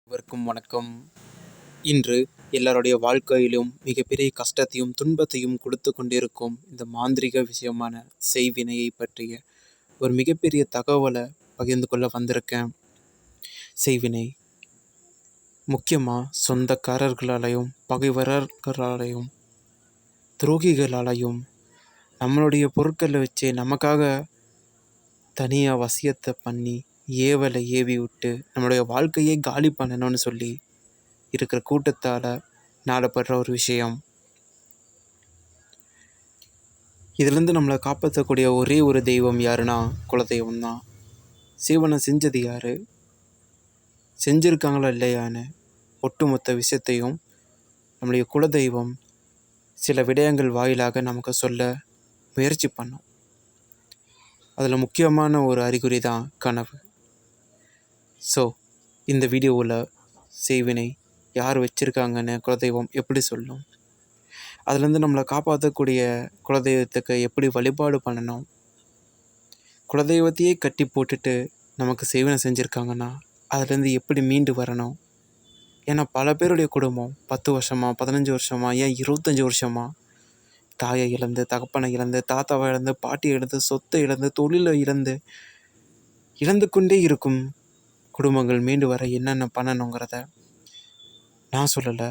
அனைவருக்கும் வணக்கம். இன்று எல்லாருடைய வாழ்க்கையிலும் மிகப்பெரிய கஷ்டத்தையும் துன்பத்தையும் கொடுத்து கொண்டிருக்கும் இந்த மாந்திரிக விஷயமான செய்வினையை பற்றிய ஒரு மிகப்பெரிய தகவலை பகிர்ந்து கொள்ள வந்திருக்கேன். செய்வினை முக்கியமாக சொந்தக்காரர்களாலையும் பகைவர்களாலையும் துரோகிகளாலையும் நம்மளுடைய பொருட்களை வச்சு நமக்காக தனியாக வசியத்தை பண்ணி ஏவலை ஏவி விட்டு நம்மளுடைய வாழ்க்கையை காலி பண்ணணும்னு சொல்லி இருக்கிற கூட்டத்தால் நாடப்படுற ஒரு விஷயம். இதுலேருந்து நம்மளை காப்பாற்றக்கூடிய ஒரே ஒரு தெய்வம் யாருன்னா குலதெய்வம் தான். சீவனை செஞ்சது யார், செஞ்சுருக்காங்களா இல்லையான்னு ஒட்டுமொத்த விஷயத்தையும் நம்முடைய குலதெய்வம் சில விடயங்கள் வாயிலாக நமக்கு சொல்ல முயற்சி பண்ணோம். அதில் முக்கியமான ஒரு அறிகுறி தான் கனவு. ஸோ இந்த வீடியோவில் செய்வினை யார் வச்சுருக்காங்கன்னு குலதெய்வம் எப்படி சொல்லும், அதுலேருந்து நம்மளை காப்பாற்றக்கூடிய குலதெய்வத்துக்கு எப்படி வழிபாடு பண்ணணும், குலதெய்வத்தையே கட்டி போட்டுட்டு நமக்கு செய்வினை செஞ்சுருக்காங்கன்னா அதுலேருந்து எப்படி மீண்டு வரணும். ஏன்னா பல பேருடைய குடும்பம் 10 வருஷமாக 15 வருஷமாக ஏன் 25 வருஷமாக தாயை இழந்து, தகப்பனை இழந்து, தாத்தாவை இழந்து, பாட்டியை இழந்து, சொத்தை இழந்து, தொழிலை இழந்து கொண்டே இருக்கும் குடும்பங்கள் மீண்டு வர என்னென்ன பண்ணணுங்கிறத நான் சொல்லலை,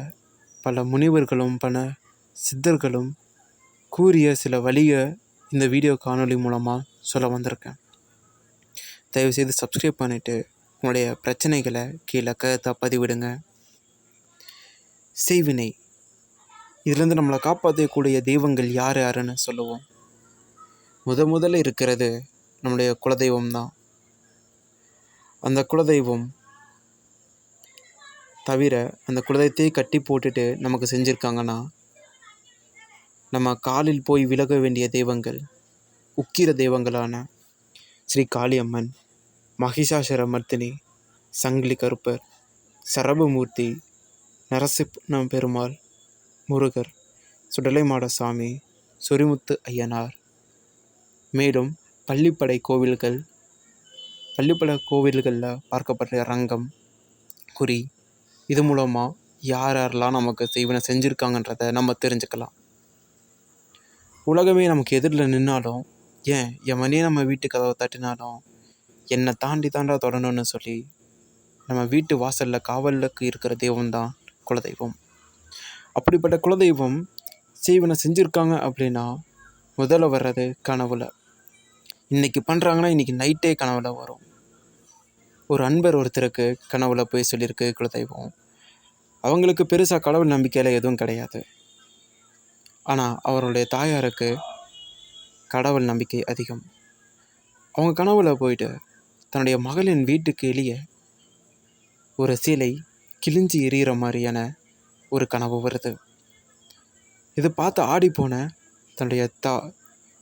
பல முனிவர்களும் பல சித்தர்களும் கூறிய சில வழியை இந்த வீடியோ காணொளி மூலமாக சொல்ல வந்திருக்கேன். தயவுசெய்து சப்ஸ்கிரைப் பண்ணிவிட்டு உங்களுடைய பிரச்சனைகளை கீழே கருத்தை பதிவிடுங்க. செய்வினை இதுலேருந்து நம்மளை காப்பாற்றக்கூடிய தெய்வங்கள் யார் யாருன்னு சொல்லுவோம். முதல்ல இருக்கிறது நம்முடைய குலதெய்வம் தான். அந்த குலதெய்வம் தவிர அந்த குலதெய்வத்தையே கட்டி போட்டுட்டு நமக்கு செஞ்சுருக்காங்கன்னா நம்ம காலில் போய் விலக வேண்டிய தெய்வங்கள் உக்கிர தெய்வங்களான ஸ்ரீ காளியம்மன், மகிஷாசுரமர்த்தினி, சங்கிலி கருப்பர், சரபமூர்த்தி, நரசிம்ம பெருமாள், முருகர், சுடலைமாட சாமி, சொரிமுத்து ஐயனார். மேலும் பள்ளிப்படை கோவில்களில் பார்க்கப்படுற ரங்கம், குறி, இது மூலமாக யாரெல்லாம் நமக்கு செய்வினை செஞ்சுருக்காங்கன்றதை நம்ம தெரிஞ்சுக்கலாம். உலகமே நமக்கு எதிரில் நின்னாலும், ஏன் என் மணியே நம்ம வீட்டு கதவை தட்டினாலும் என்னை தாண்டா தொடணும்னு சொல்லி நம்ம வீட்டு வாசலில் காவலுக்கு இருக்கிற தெய்வம் தான் குலதெய்வம். அப்படிப்பட்ட குலதெய்வம் செய்வினை செஞ்சுருக்காங்க அப்படின்னா முதல்ல வர்றது கனவுல. இன்றைக்கி பண்ணுறாங்கன்னா இன்றைக்கி நைட்டே கனவுல வரும். ஒரு அன்பர் ஒருத்தருக்கு கனவுல போய் சொல்லியிருக்கு குலதெய்வம். அவங்களுக்கு பெருசாக கடவுள் நம்பிக்கையில் எதுவும் கிடையாது. ஆனால் அவருடைய தாயாருக்கு கடவுள் நம்பிக்கை அதிகம். அவங்க கனவுல போயிட்டு தன்னுடைய மகளின் வீட்டுக்கு வெளியே ஒரு சிலை கிழிஞ்சி எரியிற மாதிரியான ஒரு கனவு வருது. இது பார்த்து ஆடிப்போன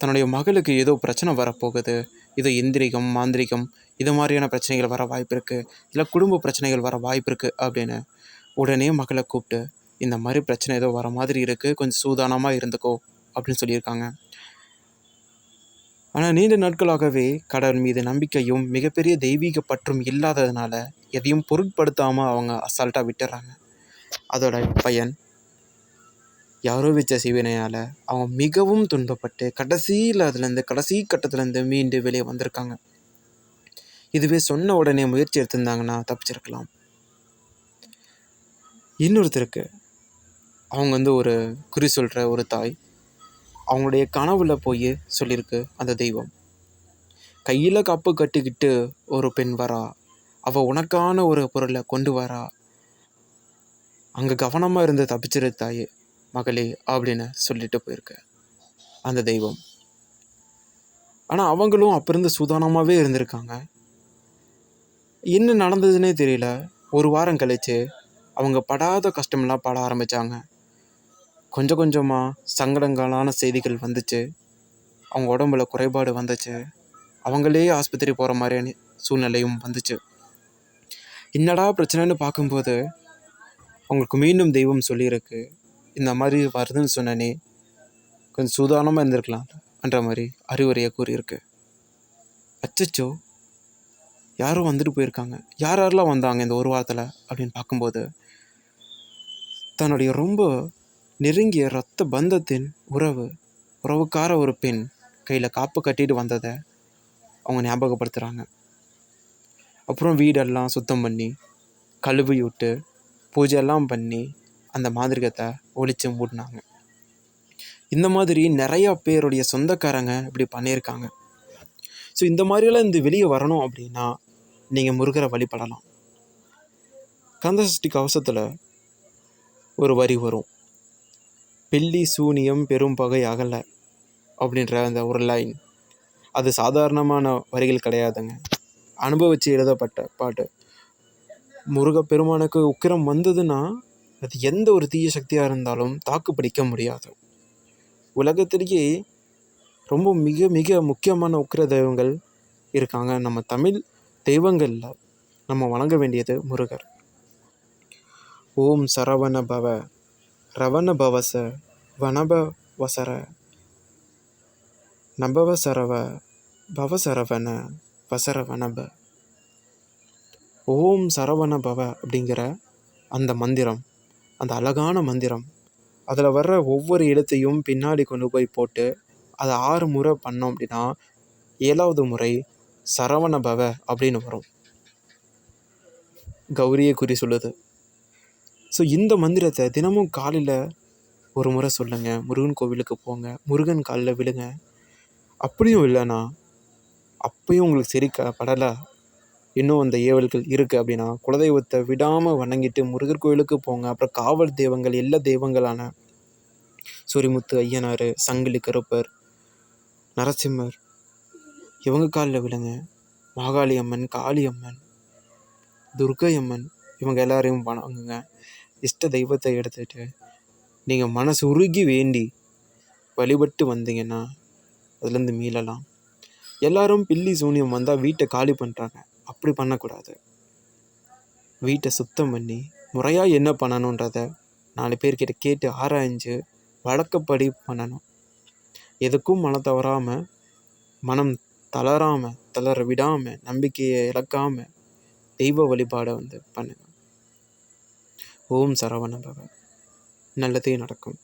தன்னுடைய மகளுக்கு ஏதோ பிரச்சனை வரப்போகுது, ஏதோ எந்திரிகம் மாந்திரிகம் இது மாதிரியான பிரச்சனைகள் வர வாய்ப்பு இருக்குது, இல்லை குடும்ப பிரச்சனைகள் வர வாய்ப்பு இருக்குது அப்படின்னு உடனே மகளை கூப்பிட்டு இந்த மாதிரி பிரச்சனை ஏதோ வர மாதிரி இருக்குது, கொஞ்சம் சூதானமாக இருந்துக்கோ அப்படின்னு சொல்லியிருக்காங்க. ஆனால் நீண்ட நாட்களாகவே கடவுள் மீது நம்பிக்கையும் மிகப்பெரிய தெய்வீக பற்றும் இல்லாததுனால எதையும் பொருட்படுத்தாமல் அவங்க அசால்ட்டாக விட்டுறாங்க. அதோட பயன் யாரோ வச்ச செய்வினையால் அவங்க மிகவும் துன்பப்பட்டு கடைசி கட்டத்துலேருந்து மீண்டு வெளியே வந்திருக்காங்க. இதுவே சொன்ன உடனே முயற்சி எடுத்திருந்தாங்கன்னா தப்பிச்சிருக்கலாம். இன்னொருத்தருக்கு அவங்க ஒரு குறி சொல்கிற ஒரு தாய் அவங்களுடைய கனவுல போய் சொல்லியிருக்கு. அந்த தெய்வம் கையில் கப்பு கட்டிக்கிட்டு ஒரு பெண் வரா, அவள் உனக்கான ஒரு பொருளை கொண்டு வரா, அங்கே கவனமாக இருந்து தப்பிச்சிரு தாயே மகளே அப்படின்னு சொல்லிட்டு போயிருக்கு அந்த தெய்வம். ஆனால் அவங்களும் அப்போ இருந்து சூதானமாகவே இருந்திருக்காங்க. என்ன நடந்ததுன்னே தெரியல. ஒரு வாரம் கழித்து அவங்க படாத கஷ்டமெல்லாம் பட ஆரம்பித்தாங்க. கொஞ்சம் கொஞ்சமாக சங்கடங்களான செய்திகள் வந்துச்சு. அவங்க உடம்புல குறைபாடு வந்துச்சு. அவங்களே ஆஸ்பத்திரி போகிற மாதிரியான சூழ்நிலையும் வந்துச்சு. என்னடா பிரச்சனைன்னு பார்க்கும்போது அவங்களுக்கு மீண்டும் தெய்வம் சொல்லியிருக்கு, இந்த மாதிரி வருதுன்னு சொன்னனே கொஞ்சம் சூதானமாக இருந்திருக்கலாம் என்ற மாதிரி அறிவுரையை கூறியிருக்கு. அச்சச்சோ, யாரும் வந்துட்டு போயிருக்காங்க. யார் யாரெல்லாம் வந்தாங்க இந்த ஒரு வாரத்தில் அப்படின்னு பார்க்கும்போது, தன்னுடைய ரொம்ப நெருங்கிய இரத்த பந்தத்தின் உறவுக்கார ஒரு பெண் கையில் காப்பு கட்டிட்டு வந்ததை அவங்க ஞாபகப்படுத்துகிறாங்க. அப்புறம் வீடெல்லாம் சுத்தம் பண்ணி கழுவி விட்டு பூஜையெல்லாம் பண்ணி அந்த மாதிரிகத்தை ஒழிச்சு மூடினாங்க. இந்த மாதிரி நிறையா பேருடைய சொந்தக்காரங்க இப்படி பண்ணியிருக்காங்க. ஸோ இந்த மாதிரியெல்லாம் இந்த வெளியே வரணும் அப்படின்னா நீங்கள் முருகரை வழிபடலாம். கந்தசஷ்டி கவசத்தில் ஒரு வரி வரும், பில்லி சூனியம் பெரும் பகை அகல அப்படின்ற அந்த ஒரு லைன். அது சாதாரணமான வரிகள் கிடையாதுங்க, அனுபவித்து எழுதப்பட்ட பாட்டு. முருகப்பெருமானுக்கு உக்கிரம் வந்ததுன்னா அது எந்த ஒரு தீய சக்தியாக இருந்தாலும் தாக்கு பிடிக்க முடியாது. உலகத்திலேயே ரொம்ப மிக மிக முக்கியமான உக்கிர தெய்வங்கள் இருக்காங்க. நம்ம தமிழ் தெய்வங்களில் நம்ம வணங்க வேண்டியது முருகர். ஓம் சரவண பவ ரவண பவச வனப வசர நபவ சரவ பவசரவண வசர வனப. ஓம் சரவண பவ அப்படிங்கிற அந்த மந்திரம், அந்த அழகான மந்திரம், அதில் வர்ற ஒவ்வொரு எழுத்தையும் பின்னாடி கொண்டு போய் போட்டு அதை 6 முறை பண்ணோம் அப்படின்னா 7வது முறை சரவண பவ அப்படின்னு வரும். கௌரியை குறி சொல்லுது. ஸோ இந்த மந்திரத்தை தினமும் காலையில் ஒரு முறை சொல்லுங்கள். முருகன் கோவிலுக்கு போங்க, முருகன் காலில் விழுங்க. அப்படியும் இல்லைன்னா, அப்பயும் உங்களுக்கு சரி படலை, இன்னும் அந்த ஏவல்கள் இருக்குது அப்படின்னா குலதெய்வத்தை விடாமல் வணங்கிட்டு முருகர் கோவிலுக்கு போங்க. அப்புறம் காவல் தெய்வங்கள் எல்லா தெய்வங்களான சூரிமுத்து ஐயனார், சங்கிலி கருப்பர், நரசிம்மர் இவங்க காலில் விழுங்க. மாகாளி அம்மன், காளி அம்மன், துர்கை அம்மன் இவங்க எல்லாரையும் வணங்குங்க. இஷ்ட தெய்வத்தை எடுத்துகிட்டு நீங்கள் மனசு உருகி வேண்டி வழிபட்டு வந்தீங்கன்னா அதுலேருந்து மீளலாம். எல்லாரும் பில்லி சூனியம் வந்தால் வீட்டை காலி பண்ணுறாங்க. அப்படி பண்ணக்கூடாது. வீட்டை சுத்தம் பண்ணி முறையாக என்ன பண்ணணுன்றத 4 பேர்கிட்ட கேட்டு ஆராய்ஞ்சு வழக்கப்படி பண்ணணும். எதுக்கும் மனம் தவறாமல், மனம் தளர விடாமல், நம்பிக்கையை இழக்காமல் தெய்வ வழிபாடை பண்ணுங்க. ஓம் சரவண பவ. நல்லதே நடக்கும்.